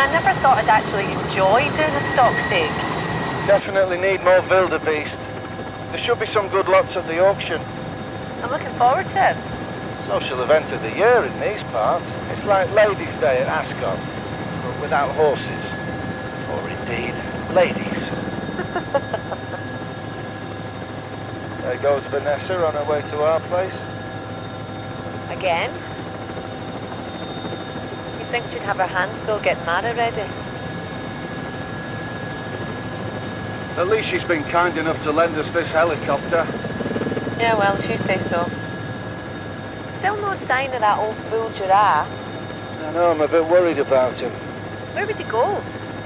I never thought I'd actually enjoy doing a stock dig. Definitely need more wildebeest. There should be some good lots at the auction. I'm looking forward to it. Social event of the year in these parts. It's like Ladies' Day at Ascot, but without horses. Or indeed, ladies. There goes Vanessa on her way to our place. Again? You'd think she'd have her hands full getting that already. At least she's been kind enough to lend us this helicopter. Yeah, well, if you say so. Still no sign of that old bull giraffe. I know, I'm a bit worried about him. Where would he go?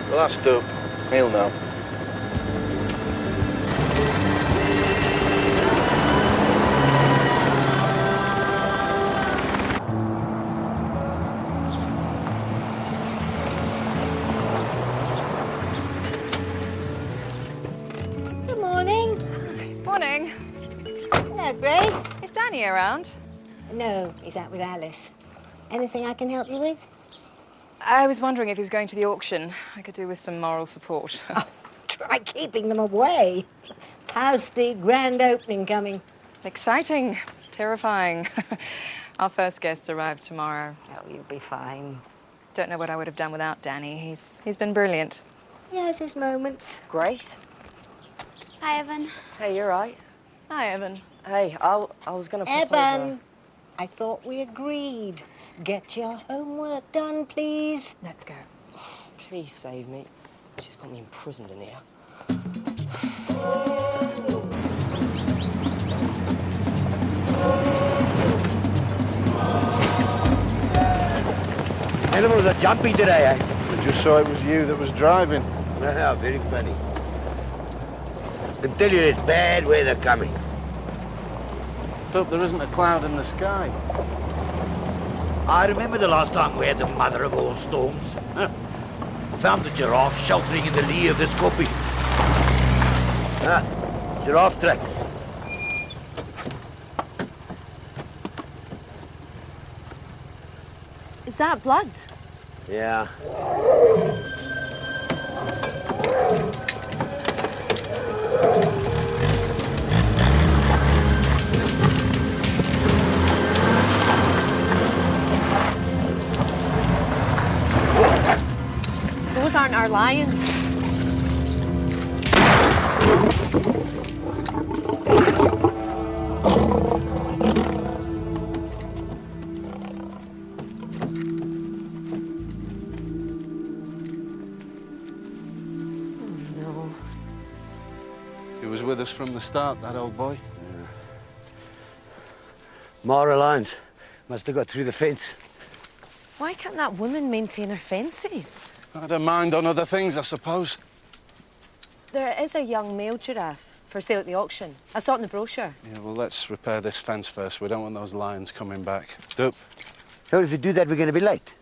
We'll ask Doug. He'll know. Good morning. Morning. Hello, Grace. Is Danny around? No, he's out with Alice. Anything I can help you with? I was wondering if he was going to the auction. I could do with some moral support. Oh, try keeping them away. How's the grand opening coming? Exciting. Terrifying. Our first guests arrive tomorrow. Oh, you'll be fine. Don't know what I would have done without Danny. He's been brilliant. He has his moments. Grace? Hi, Evan. Hey, you're right. Hi, Evan. Hey, I was going to propose Evan, I thought we agreed. Get your homework done, please. Let's go. Please save me. She's got me imprisoned in here. Animals are jumpy today, eh? We just saw it was you that was driving. Yeah, very funny. I tell you, there's bad weather coming. Hope there isn't a cloud in the sky. I remember the last time we had the mother of all storms. Found the giraffe sheltering in the lee of this koppie. Ah, giraffe tracks. Is that blood? Yeah. Those aren't our lions. No. He was with us from the start, that old boy. Mara Lyons must have got through the fence. Why can't that woman maintain her fences? I had a mind on other things, I suppose. There is a young male giraffe for sale at the auction. I saw it in the brochure. Yeah, well, let's repair this fence first. We don't want those lions coming back. Dup. How if we do that, we're going to be late?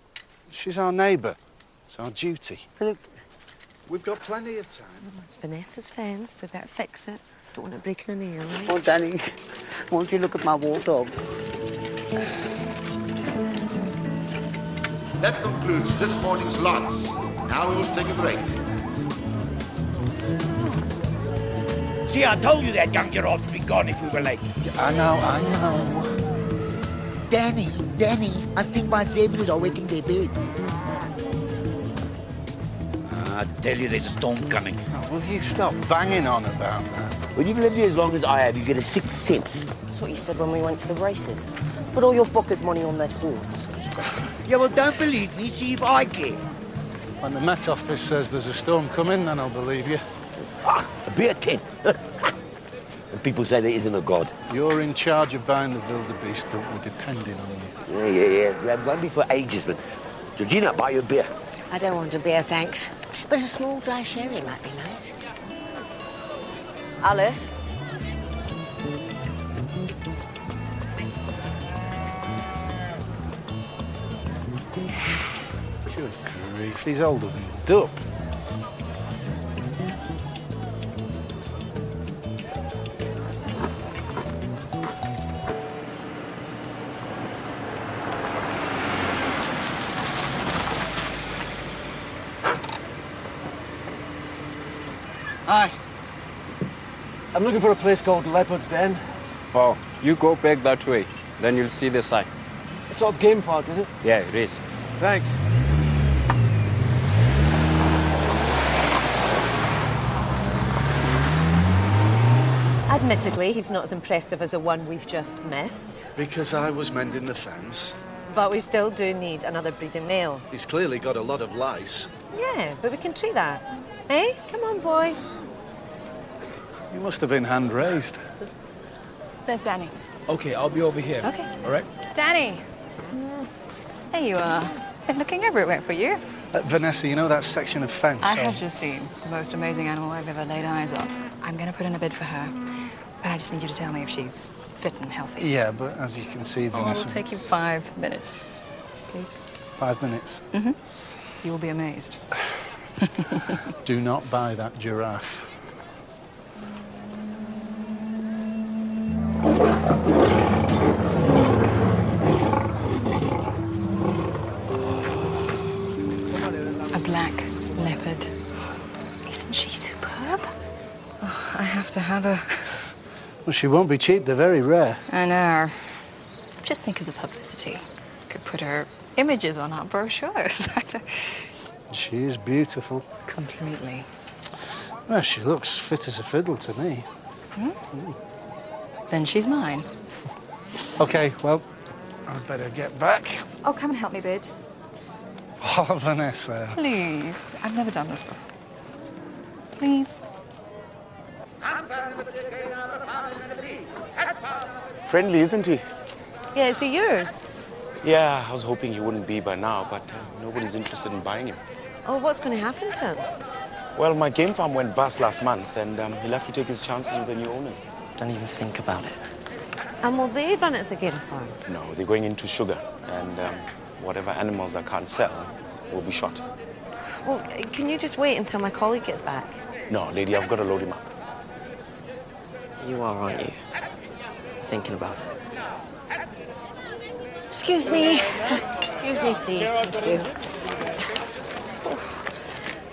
She's our neighbour. It's our duty. Look. We've got plenty of time. It's Vanessa's fence. We better fix it. Don't want it breaking a nail, right? Oh, Danny, won't you look at my war dog? That concludes this morning's lots. Now we will take a break. See, I told you that young giraffe would be gone if we were late. I know. Danny, I think my zebras are wetting their beds. I tell you, there's a storm coming. Oh, will you stop banging on about that? When you've lived here as long as I have, you get a sixth sense. That's what you said when we went to the races. Put all your pocket money on that horse, that's what you said. Yeah, well, don't believe me. See if I care. When the Met Office says there's a storm coming, then I'll believe you. Ah, a beer tent. And people say there isn't a God. You're in charge of buying the wildebeest, don't we? Depending on you. Yeah. It won't be for ages, but... Georgina, buy you a beer. I don't want a beer, thanks. But a small dry sherry might be nice. Alice? Good grief, he's older than Dup. Hi. I'm looking for a place called Leopard's Den. Oh, you go back that way. Then you'll see the sign. It's sort of game park, is it? Yeah, it is. Thanks. Admittedly, he's not as impressive as the one we've just missed. Because I was mending the fence. But we still do need another breeding male. He's clearly got a lot of lice. Yeah, but we can treat that. Eh? Come on, boy. You must have been hand-raised. There's Danny. Okay, I'll be over here. Okay. All right? Danny! There you are. Been looking everywhere for you. Vanessa, you know that section of fence? I have just seen the most amazing animal I've ever laid eyes on. I'm going to put in a bid for her, but I just need you to tell me if she's fit and healthy. Yeah, but as you can see, Vanessa... It'll take you 5 minutes, please. 5 minutes? Mm-hmm. You will be amazed. Do not buy that giraffe. A black leopard. Isn't she superb? Oh, I have to have her. Well, she won't be cheap. They're very rare. I know. Just think of the publicity. Could put her images on our brochures. She is beautiful. Completely. Well, she looks fit as a fiddle to me. Then she's mine. OK, well, I'd better get back. Oh, come and help me, bid. Oh, Vanessa. Please. I've never done this before. Please. Friendly, isn't he? Yeah, is he yours? Yeah, I was hoping he wouldn't be by now, but nobody's interested in buying him. Oh, what's going to happen to him? Well, my game farm went bust last month, and he'll have to take his chances with the new owners. Don't even think about it. And will they run it as a game farm? No, they're going into sugar, and whatever animals I can't sell will be shot. Well, can you just wait until my colleague gets back? No, lady, I've got to load him up. You are, aren't you? Thinking about it. Excuse me. Excuse me, please. Thank you.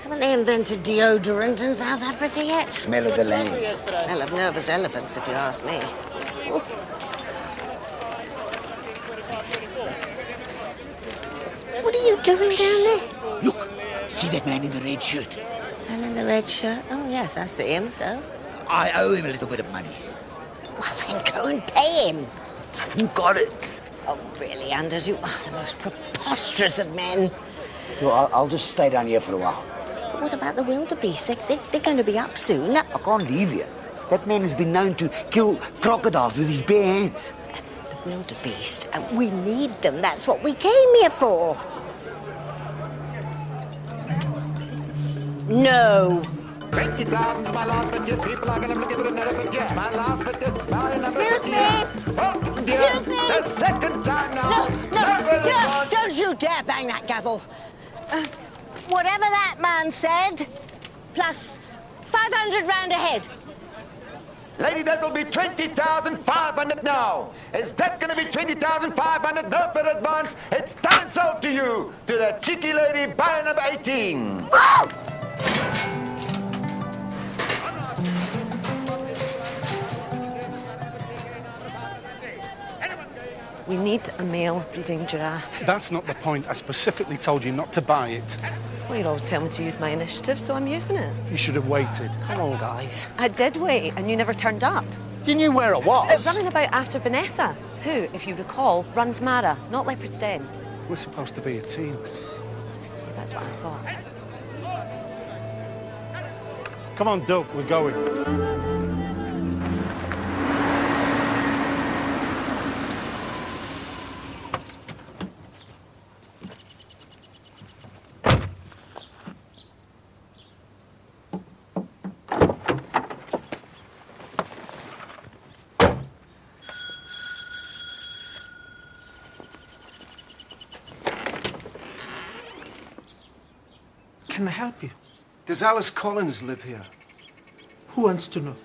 Haven't they invented deodorant in South Africa yet? Smell of the land. Smell of nervous elephants, if you ask me. What are you doing down there? Look, see that man in the red shirt? Man in the red shirt? Oh, yes, I see him, so. I owe him a little bit of money. Well, then go and pay him. I haven't got it. Oh, really, Anders? You are the most preposterous of men. Well, I'll just stay down here for a while. But what about the wildebeest? They're going to be up soon. I can't leave here. That man has been known to kill crocodiles with his bare hands. The wildebeest. We need them. That's what we came here for. No. 20,000's my last, but you people are going to give it another, but yeah, my last, but Excuse me. Oh, dear. Excuse me. The second time now. No, don't you dare bang that gavel. Whatever that man said, plus 500 rand a head. Lady, that will be 20,500 now. Is that going to be 20,500? No for advance. It's done sold to you, to the cheeky lady, buyer number 18. Oh! We need a male breeding giraffe. That's not the point. I specifically told you not to buy it. Well, you always tell me to use my initiative, so I'm using it. You should have waited. Come on, guys. I did wait, and you never turned up. You knew where it was. Running about after Vanessa, who, if you recall, runs Mara, not Leopard's Den. We're supposed to be a team. That's what I thought. Come on, Doug, we're going. Can I help you? Does Alice Collins live here? Who wants to know?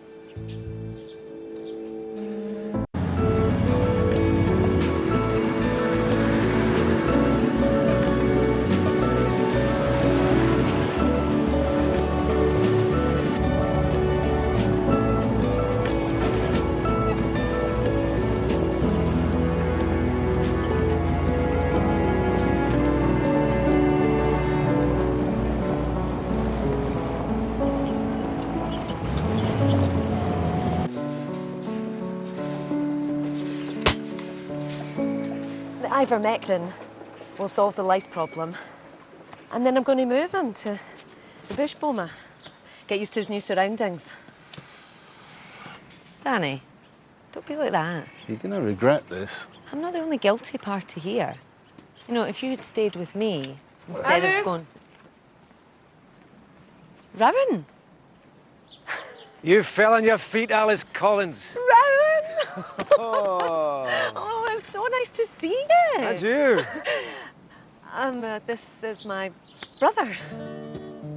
Ivermectin will solve the lice problem. And then I'm going to move him to the bush boma. Get used to his new surroundings. Danny, don't be like that. You're going to regret this. I'm not the only guilty party here. You know, if you had stayed with me instead of going... Rowan! You fell on your feet, Alice Collins. Rowan! Oh. Oh, it's so nice to see you. And you. This is my brother.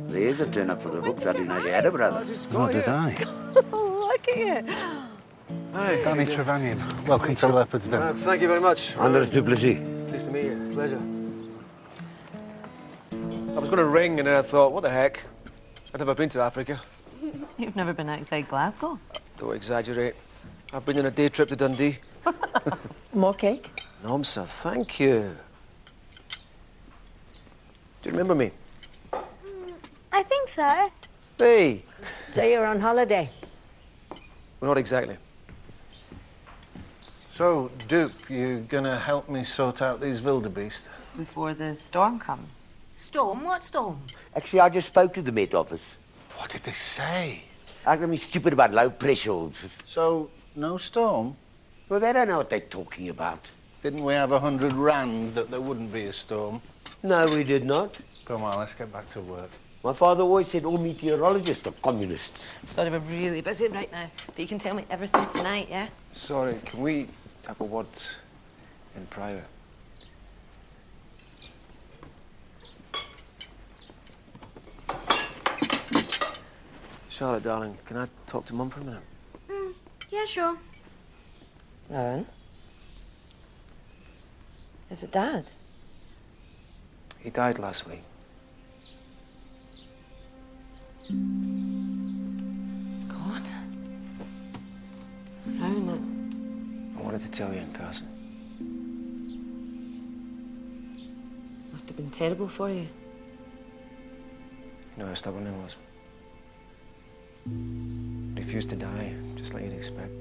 There's a turn-up for the books. I didn't know you had a brother. Nor did I. Look at you. Hi. Danny Trevanion. Welcome to Leopard's Den. Thank you very much. Anders du Plessis. Pleased to meet you. Pleasure. I was going to ring and then I thought, what the heck? I've never been to Africa. You've never been outside Glasgow? Don't exaggerate. I've been on a day trip to Dundee. More cake? No, sir, thank you. Do you remember me? I think so. Hey! So you're on holiday? Well, not exactly. So, Dupe, you gonna help me sort out these wildebeest? Before the storm comes. Storm? What storm? Actually, I just spoke to the Met Office. What did they say? Asking me stupid about low pressure. So, no storm? Well, they don't know what they're talking about. Didn't we have 100 rand that there wouldn't be a storm? No, we did not. Come on, let's get back to work. My father always said all meteorologists are communists. Sorry, we're really busy right now, but you can tell me everything tonight, yeah? Sorry, can we have a word in private? Charlotte, darling, can I talk to Mum for a minute? Yeah, sure. Rowan? Is it Dad? He died last week. God. Rowan, I wanted to tell you in person. it must have been terrible for you. You know how stubborn he was. He refused to die, just like you'd expect.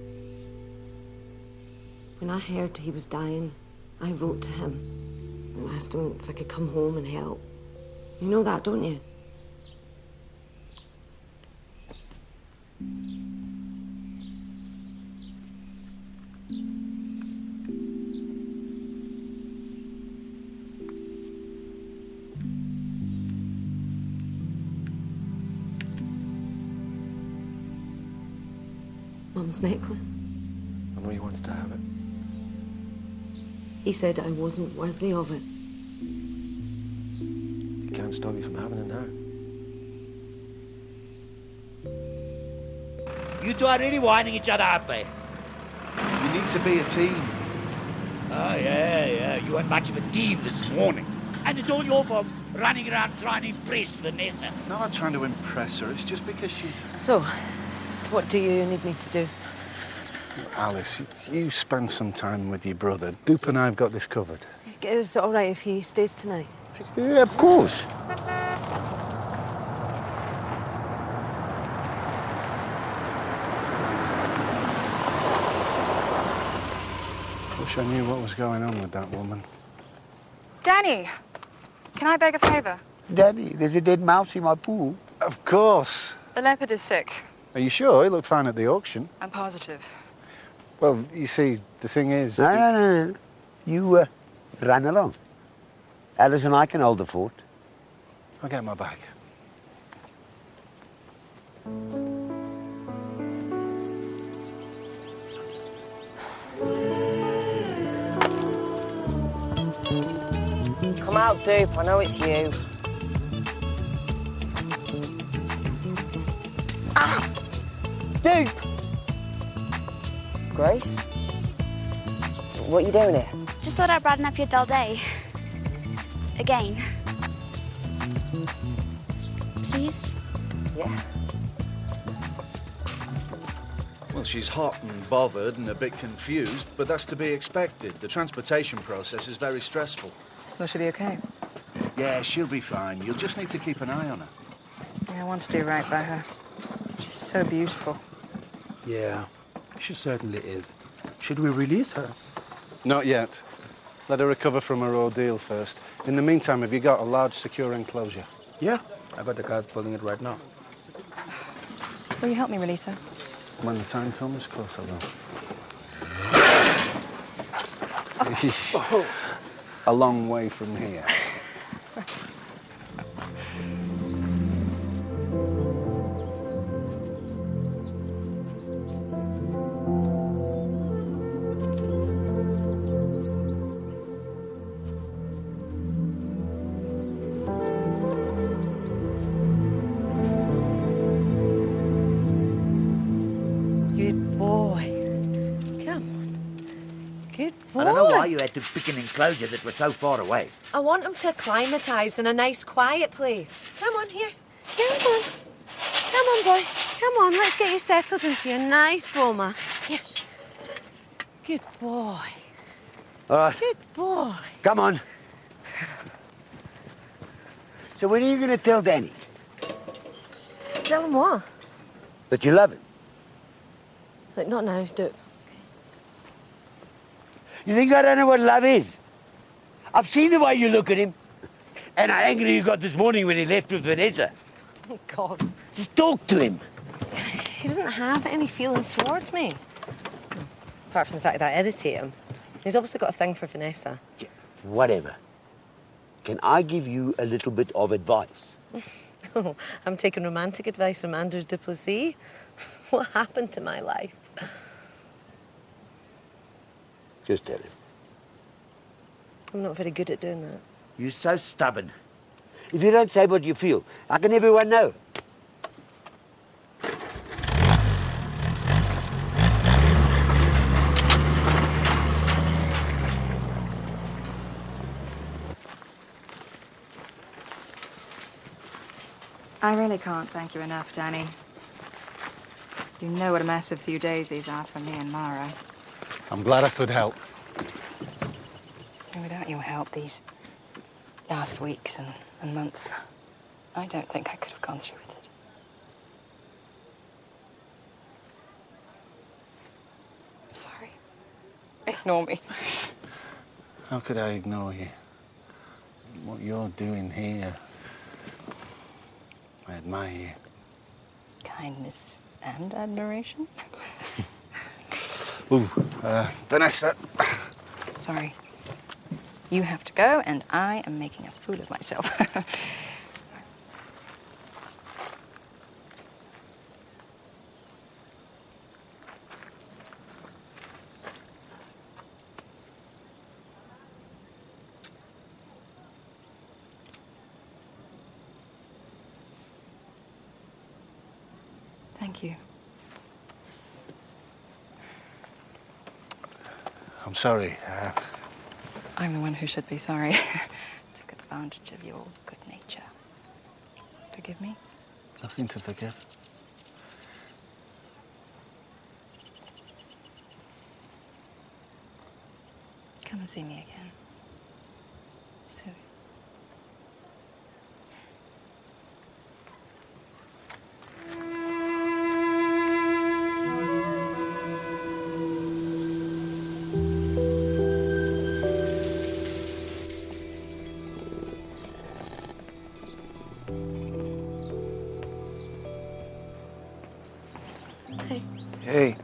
When I heard he was dying, I wrote to him and asked him if I could come home and help. You know that, don't you? Mum's necklace. I know he wants to have it. He said I wasn't worthy of it. He can't stop you from having it now. You two are really winding each other up, eh? You need to be a team. Oh, yeah. You weren't much of a team this morning. And it's all your fault, running around trying to impress Vanessa. No, I'm not trying to impress her. It's just because she's... So, what do you need me to do? Alice, you spend some time with your brother. Dupe and I've got this covered. Is it all right if he stays tonight? Yeah, of course. Wish I knew what was going on with that woman. Danny, can I beg a favour? Daddy, there's a dead mouse in my pool. Of course. The leopard is sick. Are you sure? He looked fine at the auction. I'm positive. Well, you see, the thing is... No. You run along. Alice and I can hold the fort. I'll get my bag. Come out, Dupe. I know it's you. Ah! Dupe! Grace? What are you doing here? Just thought I'd brighten up your dull day. Again. Please? Yeah. Well, she's hot and bothered and a bit confused, but that's to be expected. The transportation process is very stressful. Will she be okay? Yeah, she'll be fine. You'll just need to keep an eye on her. I want to do right by her. She's so beautiful. Yeah, she certainly is. Should we release her? Not yet. Let her recover from her ordeal first. In the meantime, have you got a large, secure enclosure? Yeah, I got the guys pulling it right now. Will you help me release her? When the time comes, of course I will. A long way from here. Good boy. Come on. Good boy. I don't know why you had to pick an enclosure that was so far away. I want him to acclimatise in a nice, quiet place. Come on, here. Come on. Come on, boy. Come on, let's get you settled into your nice boma. Here. Good boy. All right. Good boy. Come on. So when are you going to tell Danny Tell him what? that you love him? Like, not now, do it. You think I don't know what love is? I've seen the way you look at him. And how angry you got this morning when he left with Vanessa. Oh, God. Just talk to him. He doesn't have any feelings towards me. Apart from the fact that I irritate him. He's obviously got a thing for Vanessa. Yeah, whatever. Can I give you a little bit of advice? Oh, I'm taking romantic advice from Anders Duplessis. What happened to my life? Just tell him. I'm not very good at doing that. You're so stubborn. If you don't say what you feel, how can everyone know? I really can't thank you enough, Danny. You know what a massive few days these are for me and Mara. I'm glad I could help. And without your help, these last weeks and months, I don't think I could have gone through with it. I'm sorry. Ignore me. How could I ignore you? What you're doing here, I admire you. Kindness and admiration? Ooh, Vanessa. Sorry. You have to go, and I am making a fool of myself. Thank you. I'm sorry. I'm the one who should be sorry. Took advantage of your good nature. Forgive me? Nothing to forgive. Come and see me again. Soon. Hey.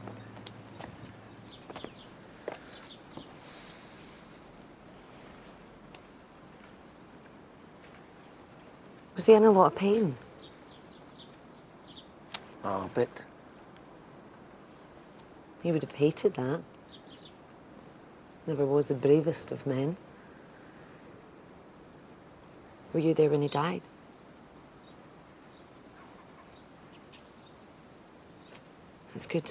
Was he in a lot of pain? Oh, a bit. He would have hated that. Never was the bravest of men. Were you there when he died? That's good.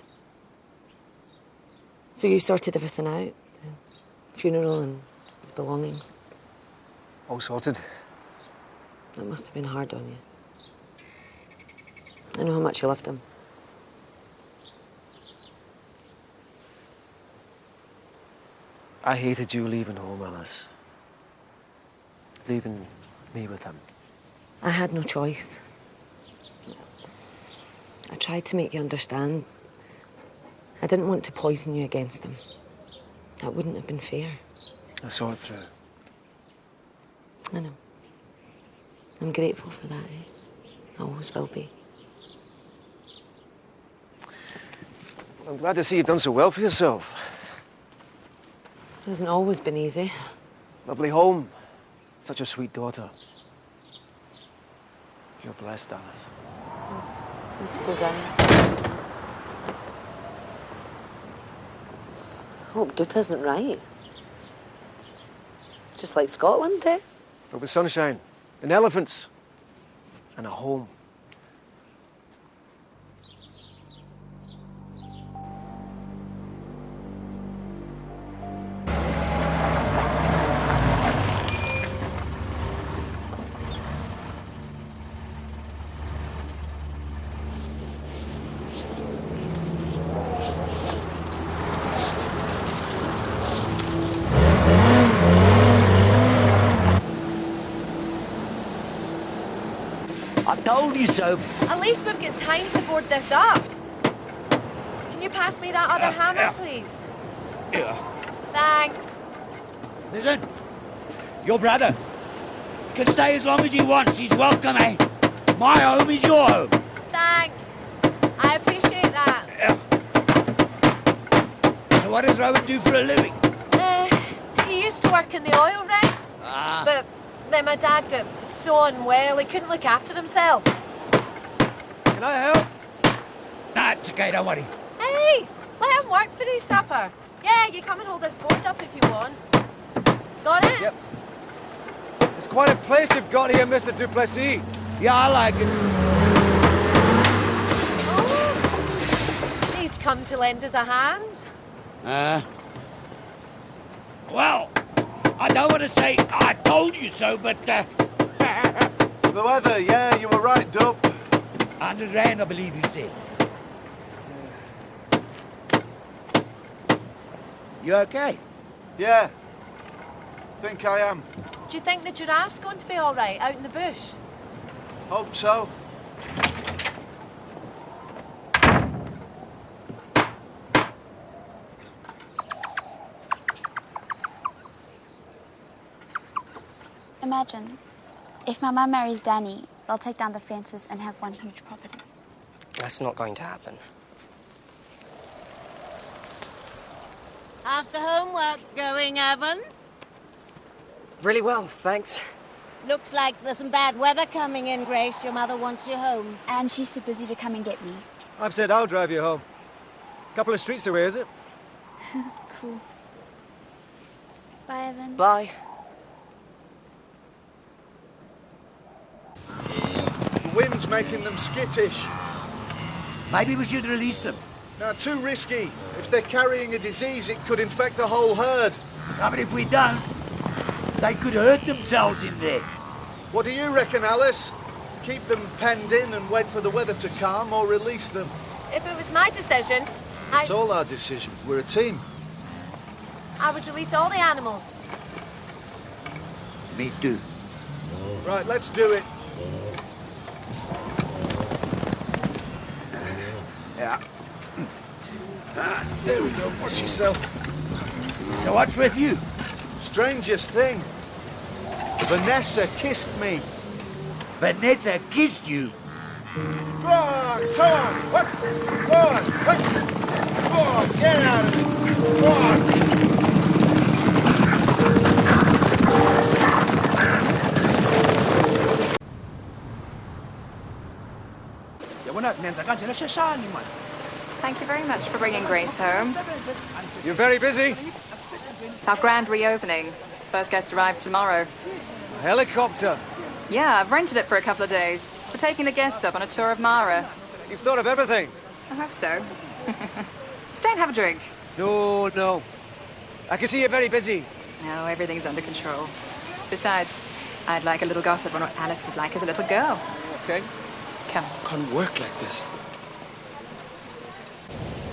So you sorted everything out? The funeral and his belongings? All sorted. That must have been hard on you. I know how much you loved him. I hated you leaving home, Alice. Leaving me with him. I had no choice. I tried to make you understand. I didn't want to poison you against him. That wouldn't have been fair. I saw it through. I know. I'm grateful for that, eh? I always will be. I'm glad to see you've done so well for yourself. It hasn't always been easy. Lovely home. Such a sweet daughter. You're blessed, Alice. I suppose I am. Hope Dip isn't right. Just like Scotland, eh? But with sunshine, and elephants, and a home. I told you so. At least we've got time to board this up. Can you pass me that other hammer, please? Yeah. Thanks. Listen, your brother can stay as long as he wants. He's welcome, eh? My home is your home. Thanks. I appreciate that. So what does Rowan do for a living? He used to work in the oil rigs. But then my dad got so unwell, he couldn't look after himself. Can I help? Nah, it's okay, don't worry. Hey, let him work for his supper. Yeah, you come and hold this board up if you want. Got it? Yep. It's quite a place you've got here, Mr. Duplessis. Yeah, I like it. Oh, he's come to lend us a hand. Well, I don't want to say I told you so, but The weather, yeah, you were right, Dub. 100 rand, I believe you said. You okay? Yeah. Think I am. Do you think the giraffe's going to be all right out in the bush? Hope so. Imagine, if my mum marries Danny, they'll take down the fences and have one huge property. That's not going to happen. How's the homework going, Evan? Really well, thanks. Looks like there's some bad weather coming in, Grace. Your mother wants you home. And she's too busy to come and get me. I've said I'll drive you home. Couple of streets away, is it? Cool. Bye, Evan. Bye. The wind's making them skittish. Maybe we should release them. No, too risky. If they're carrying a disease, it could infect the whole herd. I mean, if we don't, they could hurt themselves in there. What do you reckon, Alice? Keep them penned in and wait for the weather to calm, or release them? If it was my decision, It's all our decision. We're a team. I would release all the animals. Me too. Right, let's do it. Yeah. There we go. Watch yourself. So what's with you? Strangest thing. Vanessa kissed me. Vanessa kissed you? Go on, come on. What? Go on. What? Go on, get out of it. Go on. Thank you very much for bringing Grace home. You're very busy. It's our grand reopening. First guests arrive tomorrow. A helicopter. Yeah, I've rented it for a couple of days. We're taking the guests up on a tour of Mara. You've thought of everything. I hope so. Stay and have a drink. No, no. I can see you're very busy. No, everything's under control. Besides, I'd like a little gossip on what Alice was like as a little girl. Okay. Come. Can't work like this.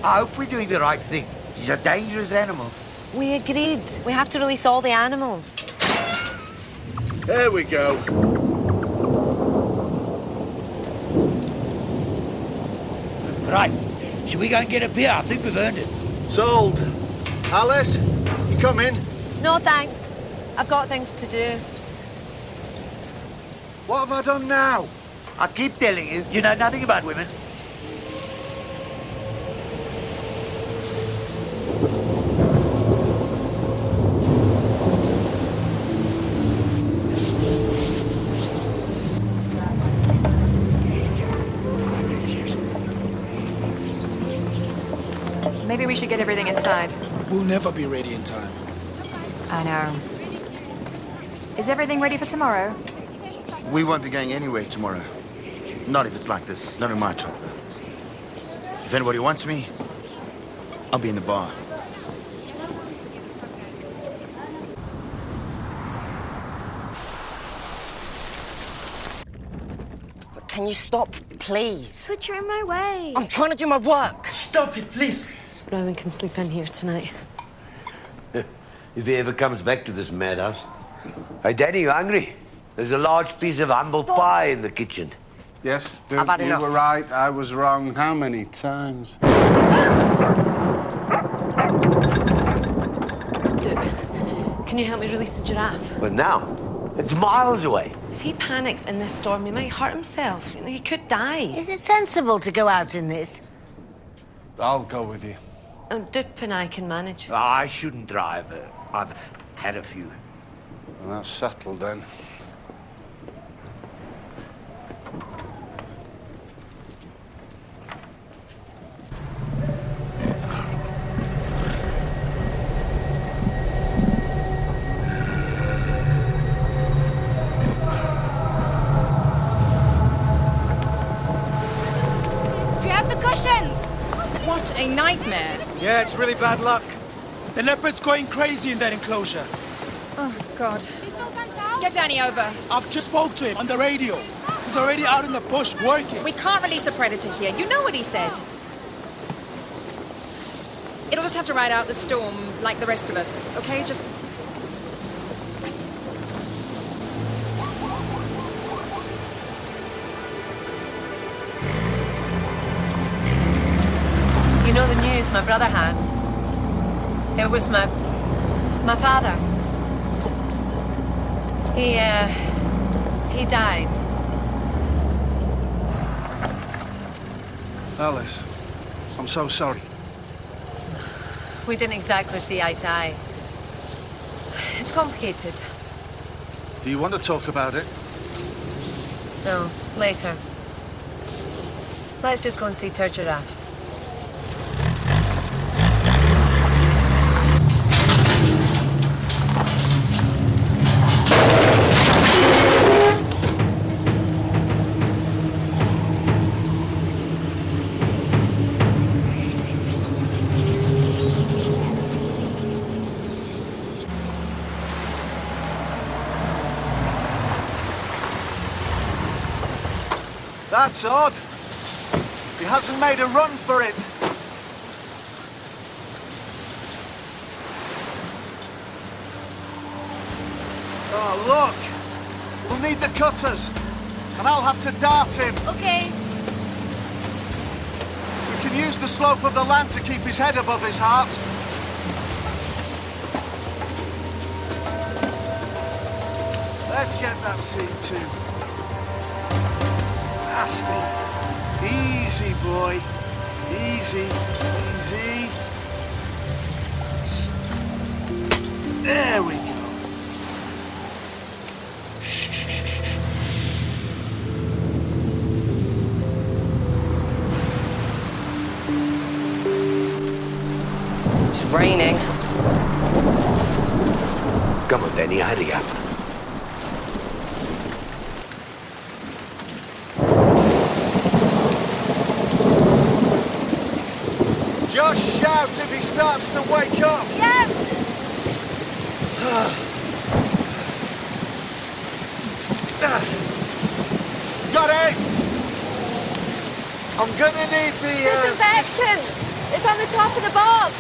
I hope we're doing the right thing. She's a dangerous animal. We agreed. We have to release all the animals. There we go. Right. Should we go and get a beer? I think we've earned it. Sold. Alice, you come in. No, thanks. I've got things to do. What have I done now? I keep telling you, you know nothing about women. Maybe we should get everything inside. We'll never be ready in time. I know. Is everything ready for tomorrow? We won't be going anywhere tomorrow. Not if it's like this. Not in my chopper. If anybody wants me, I'll be in the bar. Can you stop, please? But you're in my way. I'm trying to do my work. Stop it, please. Rowan can sleep in here tonight. If he ever comes back to this madhouse. Hey, Danny, you hungry? There's a large piece of humble pie in the kitchen. Yes, Duke, I've had you enough. were right. I was wrong. How many times? Duke, can you help me release the giraffe? Well, now, it's miles away. If he panics in this storm, he might hurt himself. You know, he could die. Is it sensible to go out in this? I'll go with you. Oh, Dupe and I can manage. I shouldn't drive. I've had a few. Well, that's settled then. Do you have the cushions? What a nightmare. Yeah, it's really bad luck. The leopard's going crazy in that enclosure. Oh, God. Get Danny over. I've just spoke to him on the radio. He's already out in the bush working. We can't release a predator here. You know what he said. It'll just have to ride out the storm like the rest of us, okay? Just... You know the news my brother had? It was my father. He died. Alice, I'm so sorry. We didn't exactly see eye to eye. It's complicated. Do you want to talk about it? No, later. Let's just go and see Tur Giraffe. That's odd. He hasn't made a run for it. Oh, look. We'll need the cutters. And I'll have to dart him. Okay. We can use the slope of the land to keep his head above his heart. Let's get that C2. Nasty. Easy, boy. Easy, easy. There we go. It's raining. Come on, Danny, hurry up. Just shout if he starts to wake up. Yeah. Got 8. I'm gonna need the Disinfection! It's on the top of the box!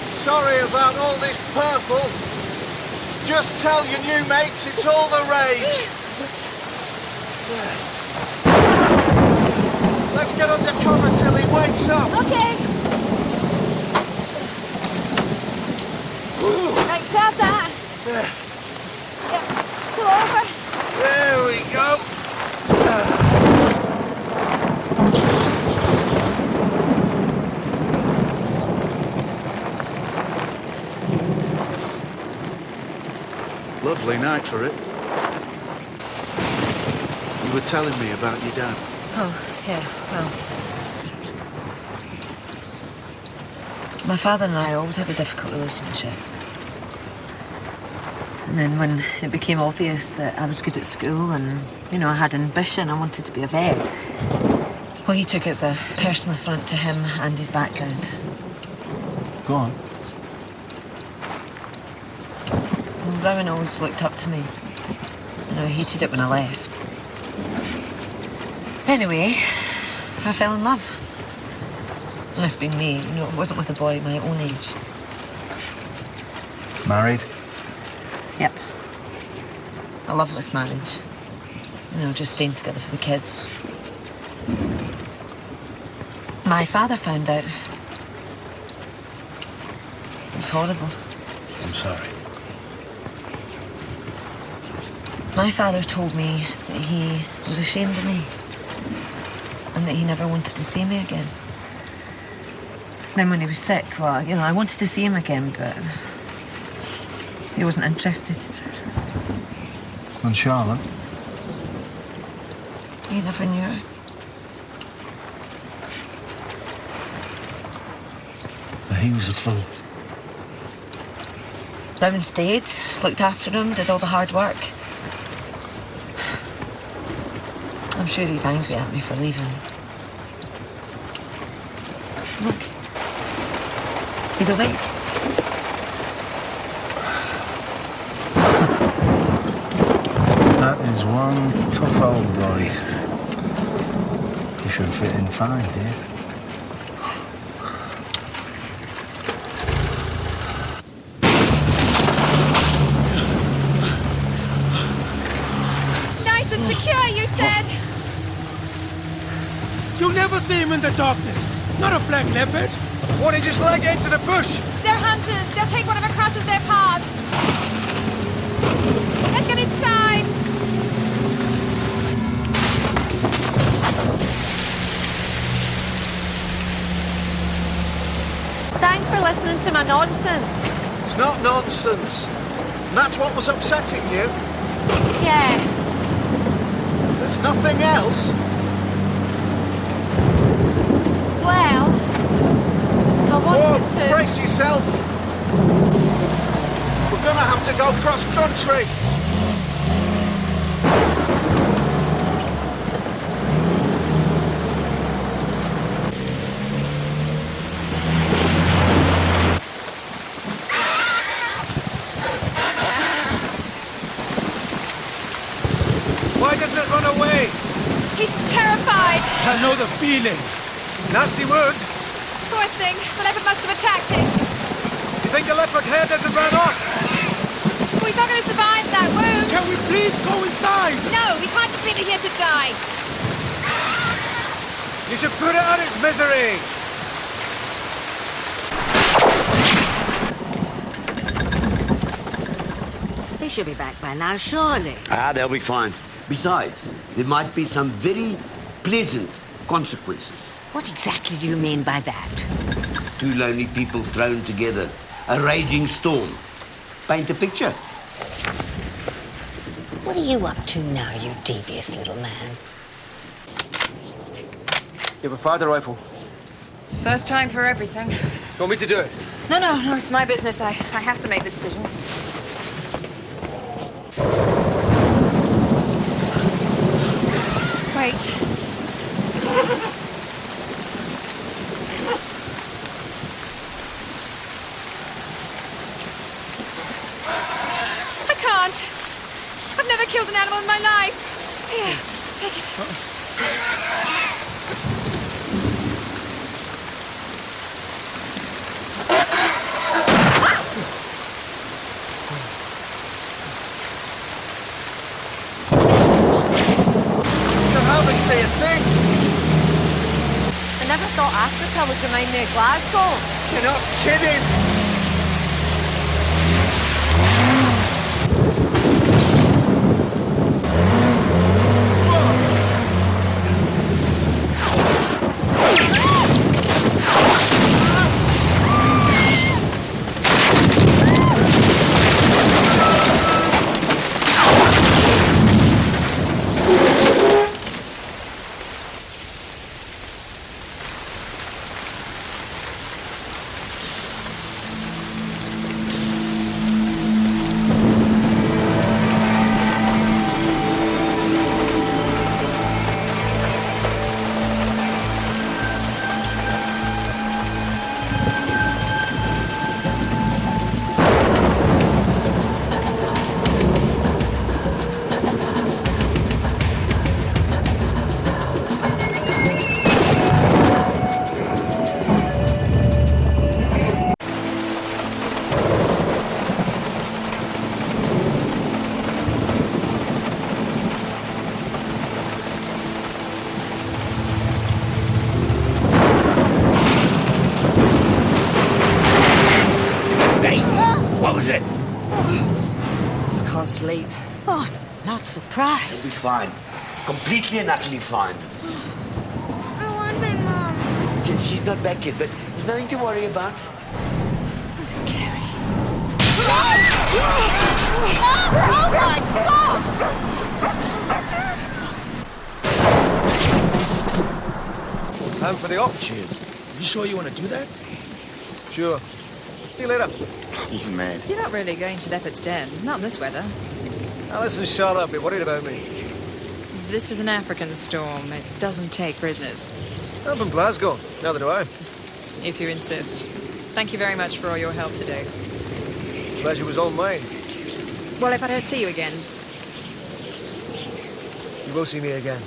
Sorry about all this purple. Just tell your new mates it's all the rage. Let's get under cover till he wakes up. Okay. Right, grab that. There. Yeah. Pull over. There we go. Lovely night for it. You were telling me about your dad. Oh, yeah, well. My father and I always had a difficult relationship. And then when it became obvious that I was good at school and, you know, I had ambition, I wanted to be a vet, well, he took it as a personal affront to him and his background. Go on. Rowan always looked up to me. You know, I hated it when I left. Anyway, I fell in love. And this being me, you know, it wasn't with a boy my own age. Married? Yep. A loveless marriage. You know, just staying together for the kids. My father found out. It was horrible. I'm sorry. My father told me that he was ashamed of me and that he never wanted to see me again. Then when he was sick, well, you know, I wanted to see him again, but he wasn't interested. And Charlotte? He never knew her. But he was a fool. Rowan stayed, looked after him, did all the hard work. I'm sure he's angry at me for leaving. Look. He's awake. That is one tough old boy. You should fit in fine here. Nice and secure, you said. You'll never see him in the darkness. Not a black leopard. What, he just leg into the bush? They're hunters. They'll take whatever crosses their path. Let's get inside. Thanks for listening to my nonsense. It's not nonsense. And that's what was upsetting you. Yeah. There's nothing else. Well, I wanted to... Brace yourself. We're gonna have to go cross-country. Why doesn't it run away? He's terrified. I know the feeling. Nasty word. Poor thing. The leopard must have attacked it. You think the leopard hair doesn't run off? Oh, he's not going to survive that wound. Can we please go inside? No, we can't just leave it here to die. You should put it out its misery. They should be back by now, surely. Ah, they'll be fine. Besides, there might be some very pleasant consequences. What exactly do you mean by that? Two lonely people thrown together. A raging storm. Paint a picture. What are you up to now, you devious little man? You ever fired a rifle? It's the first time for everything. You want me to do it? No, it's my business. I have to make the decisions. Wait. I can't. I've never killed an animal in my life. Here, take it. You can hardly see a thing. thought Africa would remind me of Glasgow. You're not kidding! What was it? I can't sleep. Oh, I'm not surprised. You'll be fine. Completely and utterly fine. I want my mom. She's not back yet, but there's nothing to worry about. Oh my God! Time for the off. Cheers. You sure you want to do that? Sure. See you later. He's mad. You're not really going to Leopard's Den, not in this weather. Now listen, Charlotte, be worried about me. This is an African storm. It doesn't take prisoners. I'm from Glasgow. Neither do I. If you insist. Thank you very much for all your help today. Pleasure was all mine. Well, if I don't see you again. You will see me again.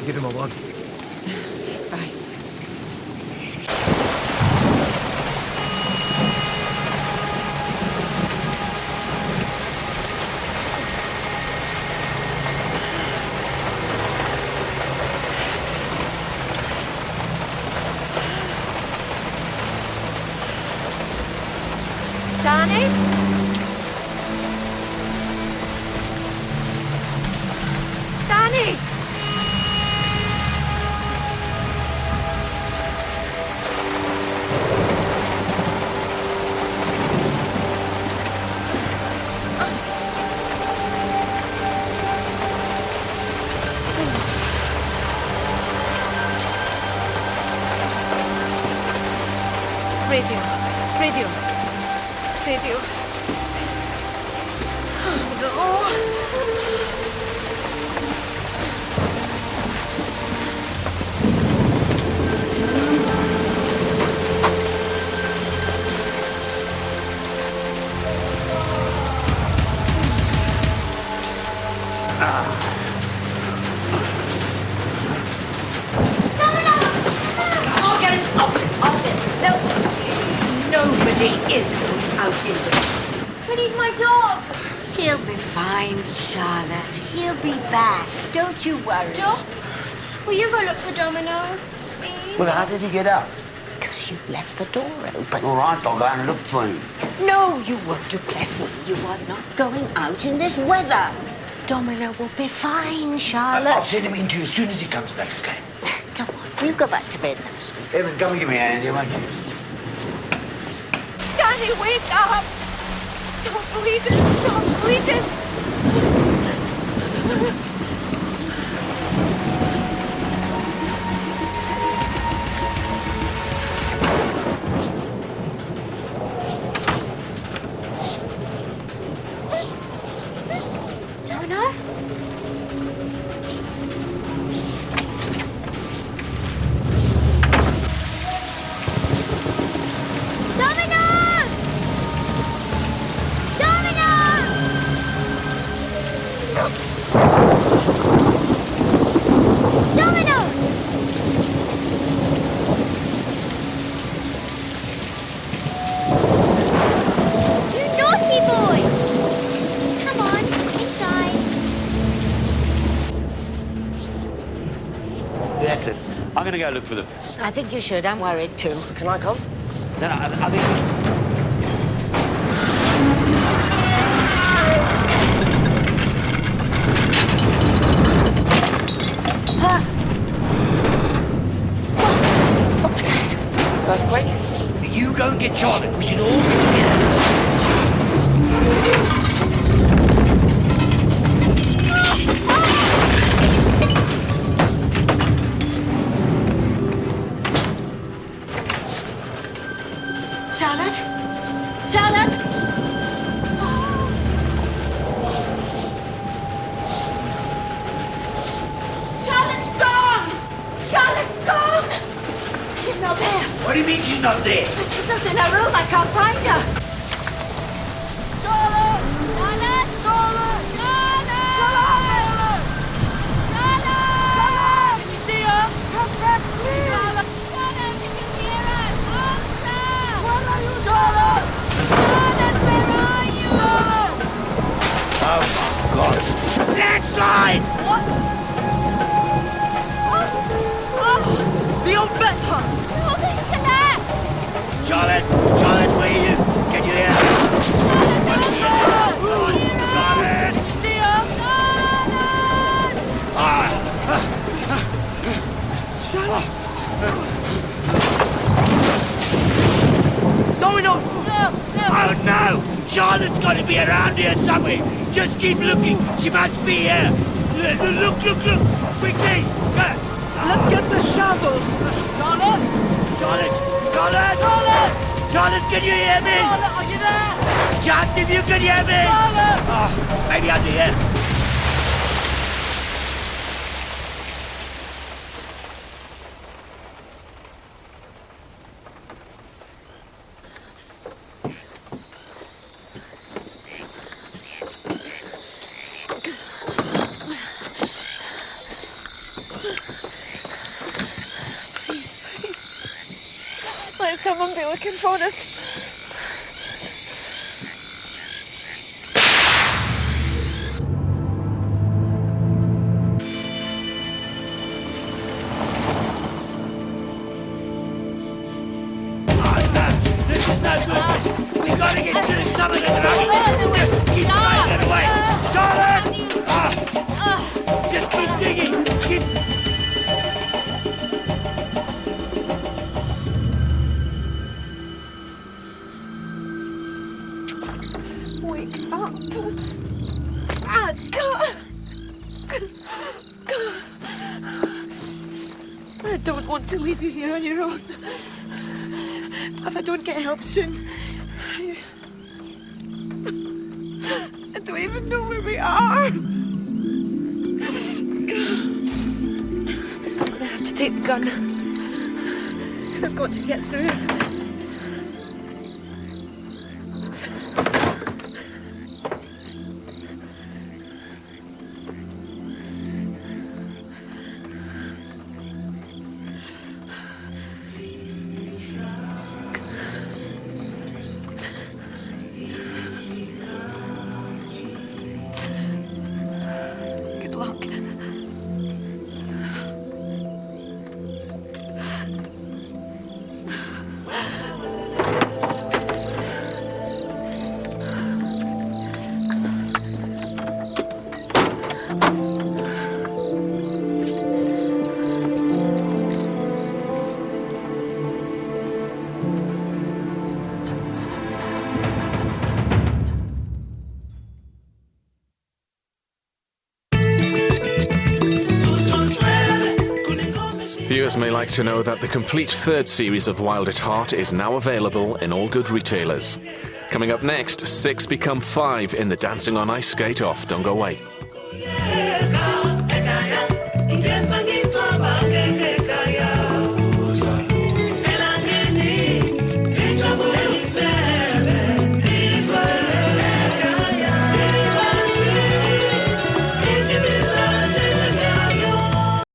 Give him a word. Bye. Danny? Danny! Radio. Radio. Radio. Oh, no. I'll get it. I'll get it. No, nobody is going out in the... But he's my dog. He'll be fine, Charlotte. He'll be back. Don't you worry. Joe, will you go look for Domino, please? Well, how did he get out? Because you left the door open. All right, I'll go and look for him. No, you won't, Duplessis. You are not going out in this weather. Domino will be fine, Charlotte. I'll send him in to you as soon as he comes back, okay? Come on, you go back to bed now, sweetie. Evan, come and give me a hand, won't you? Danny, wake up! Stop bleeding! Stop bleeding! Domino? Domino! Domino! Domino! You naughty boy! Come on, inside. That's it. I'm going to go look for them. I think you should. I'm worried too. Can I come? No, I think... What was that? Earthquake? You go and get Charlotte. We should all be together. Charlotte? Charlotte? Charlotte's gone! Charlotte's gone! She's not there. What do you mean she's not there? She's not in her room. I can't find her. Charlotte! Charlotte! Charlotte! Charlotte! Charlotte! Can you see her? Come back, please! Charlotte! Charlotte, can you hear us? Answer! Where are you, Charlotte? Charlotte, where are you? Oh, my God. Landslide! What? The old vet hut! Oh, this collapsed! Charlotte! Charlotte, where are you? Can you hear me? Charlotte! Charlotte! Can you see her? Charlotte! Domino! No! Oh, no! Charlotte's got to be around here somewhere. Just keep looking. She must be here. Look. Quickly. Let's get the shovels! Charlotte! Charlotte, can you hear me? Charlotte, are you there? Shout if you can hear me. Charlotte! Oh, maybe under here. Let someone be looking for us. This is no good. We gotta get to the summit of the mountain. Just keep fighting away. Charlotte! Just keep digging. Wake up. Ah, God. I don't want to leave you here on your own. If I don't get help soon, I don't even know where we are. I'm gonna have to take the gun, because I've got to get through. Good luck. Viewers may like to know that the complete third series of Wild at Heart is now available in all good retailers. Coming up next, 6 become 5 in the Dancing on Ice skate-off. Don't go away.